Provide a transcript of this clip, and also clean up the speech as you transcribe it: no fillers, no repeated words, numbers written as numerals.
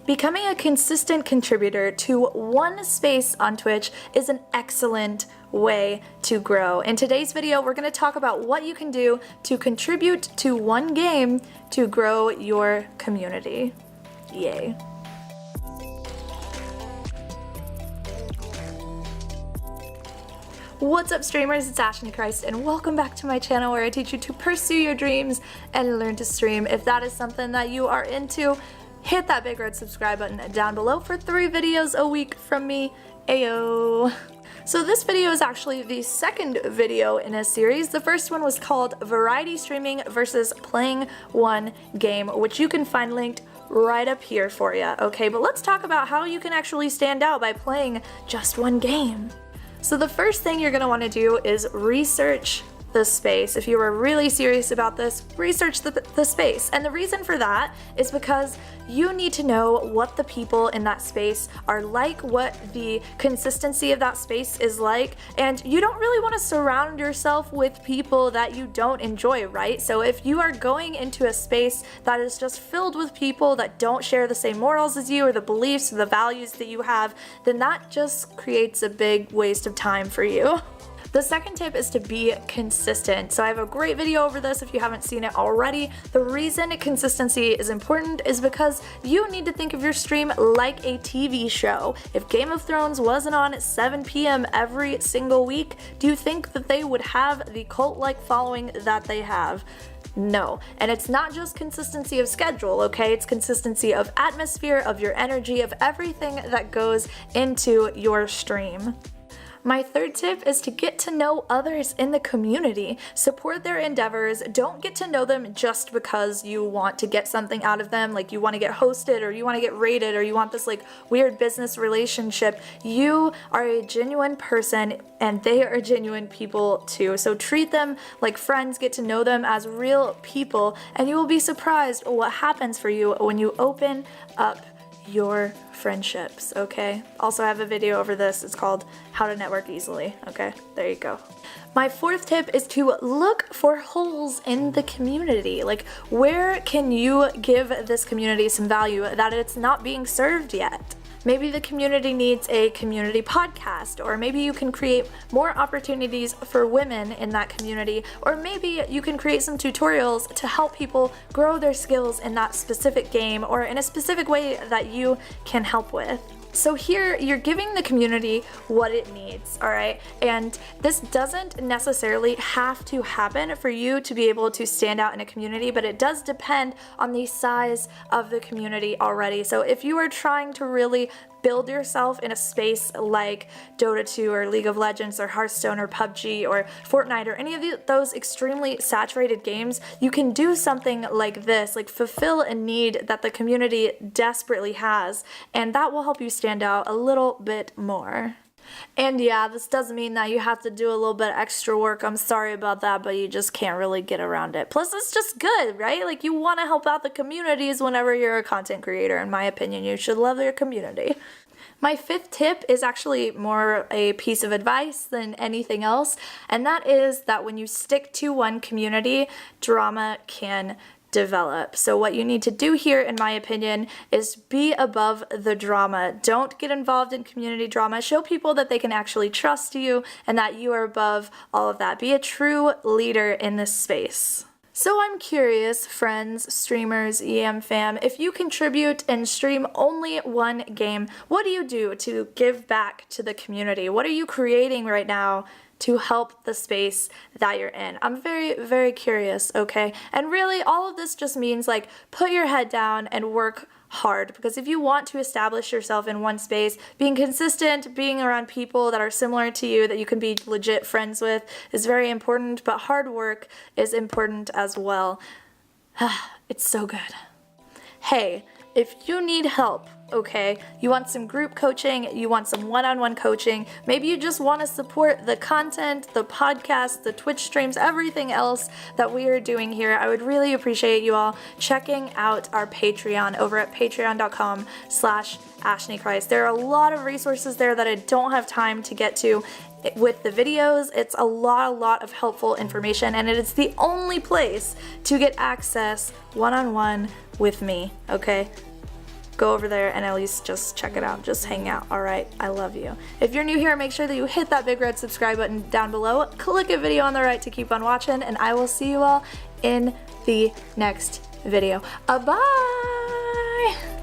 Becoming a consistent contributor to one space on Twitch is an excellent way to grow. In today's video, we're going to talk about what you can do to contribute to one game to grow your community. Yay. What's up, streamers? It's ashnichrist, and welcome back to my channel where I teach you to pursue your dreams and learn to stream. If that is something that you are into, hit that big red subscribe button down below for 3 videos a week from me. Ayo! So this video is actually the second video in a series. The first one was called Variety Streaming versus Playing One Game, which you can find linked right up here for you. Okay, but let's talk about how you can actually stand out by playing just one game. So the first thing you're going to want to do is research the space. If you are really serious about this, research the space. And the reason for that is because you need to know what the people in that space are like, what the consistency of that space is like, and you don't really want to surround yourself with people that you don't enjoy, right? So if you are going into a space that is just filled with people that don't share the same morals as you or the beliefs or the values that you have, then that just creates a big waste of time for you. The second tip is to be consistent. So I have a great video over this if you haven't seen it already. The reason consistency is important is because you need to think of your stream like a TV show. If Game of Thrones wasn't on at 7 p.m. every single week, do you think that they would have the cult-like following that they have? No. And it's not just consistency of schedule, okay? It's consistency of atmosphere, of your energy, of everything that goes into your stream. My third tip is to get to know others in the community. Support their endeavors. Don't get to know them just because you want to get something out of them, like you want to get hosted or you want to get rated or you want this like weird business relationship. You are a genuine person and they are genuine people too. So treat them like friends, get to know them as real people, and you will be surprised what happens for you when you open up your friendships, okay? Also, I have a video over this. It's called How to Network Easily, okay? There you go. My fourth tip is to look for holes in the community. Like, where can you give this community some value that it's not being served yet? Maybe the community needs a community podcast, or maybe you can create more opportunities for women in that community, or maybe you can create some tutorials to help people grow their skills in that specific game or in a specific way that you can help with. So here, you're giving the community what it needs, alright? And this doesn't necessarily have to happen for you to be able to stand out in a community, but it does depend on the size of the community already. So if you are trying to really build yourself in a space like Dota 2 or League of Legends or Hearthstone or PUBG or Fortnite or any of those extremely saturated games, you can do something like this, like fulfill a need that the community desperately has, and that will help you stand out a little bit more. And yeah, this does mean that you have to do a little bit of extra work. I'm sorry about that, but you just can't really get around it. Plus, it's just good, right? Like, you want to help out the communities whenever you're a content creator. In my opinion, you should love your community. My fifth tip is actually more a piece of advice than anything else, and that is that when you stick to one community, drama can develop. So what you need to do here, in my opinion, is be above the drama. Don't get involved in community drama. Show people that they can actually trust you and that you are above all of that. Be a true leader in this space. So I'm curious, friends, streamers, EM fam, if you contribute and stream only one game, what do you do to give back to the community? What are you creating right now to help the space that you're in? I'm very, very curious, okay? And really, all of this just means, like, put your head down and work hard, because if you want to establish yourself in one space, being consistent, being around people that are similar to you, that you can be legit friends with, is very important, but hard work is important as well. It's so good. Hey, if you need help, okay, you want some group coaching, you want some one-on-one coaching, maybe you just want to support the content, the podcast, the Twitch streams, everything else that we are doing here, I would really appreciate you all checking out our Patreon over at patreon.com/ashnichrist. There are a lot of resources there that I don't have time to get to with the videos. It's a lot of helpful information, and it is the only place to get access one-on-one with me, okay? go over there and at least just check it out. Just hang out, alright? I love you. If you're new here, make sure that you hit that big red subscribe button down below, click a video on the right to keep on watching, and I will see you all in the next video. Bye!